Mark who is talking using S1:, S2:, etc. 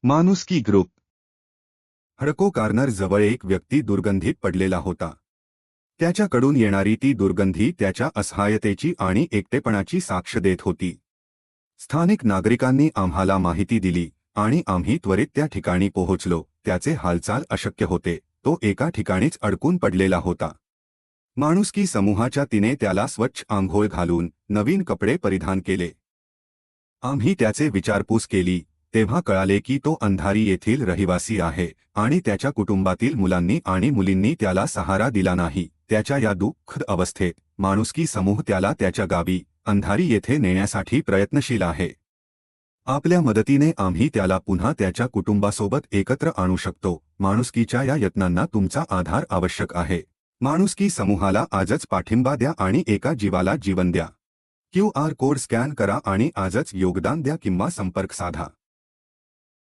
S1: माणुसकी ग्रुप. हडको कॉर्नर जवळ एक व्यक्ती दुर्गंधीत पडलेला होता. त्याच्याकडून येणारी ती दुर्गंधी त्याच्या असहायतेची आणि एकटेपणाची साक्ष देत होती. स्थानिक नागरिकांनी आम्हाला माहिती दिली आणि आम्ही त्वरित त्या ठिकाणी पोहोचलो. त्याचे हालचाल अशक्य होते. तो एका ठिकाणीच अडकून पडलेला होता. माणुसकी समूहाच्या तिने त्याला स्वच्छ आंघोळ घालून नवीन कपडे परिधान केले. आम्ही त्याचे विचारपूस केली तेव्हा कळाले की तो अंधारी येथील रहिवासी आहे आणि त्याच्या कुटुंबातील मुलांनी आणि मुलींनी त्याला सहारा दिला नाही. त्याच्या या दुःखद अवस्थेत माणुसकी समूह त्याला त्याच्या गावी अंधारी येथे नेण्यासाठी प्रयत्नशील आहे. आपल्या मदतीने आम्ही त्याला पुन्हा त्याच्या कुटुंबासोबत एकत्र आणू शकतो. माणुसकीच्या या यत्नांना तुमचा आधार आवश्यक आहे. माणुसकी समूहाला आजच पाठिंबा द्या आणि एका जीवाला जीवन द्या. QR कोड स्कॅन करा आणि आजच योगदान द्या किंवा संपर्क साधा.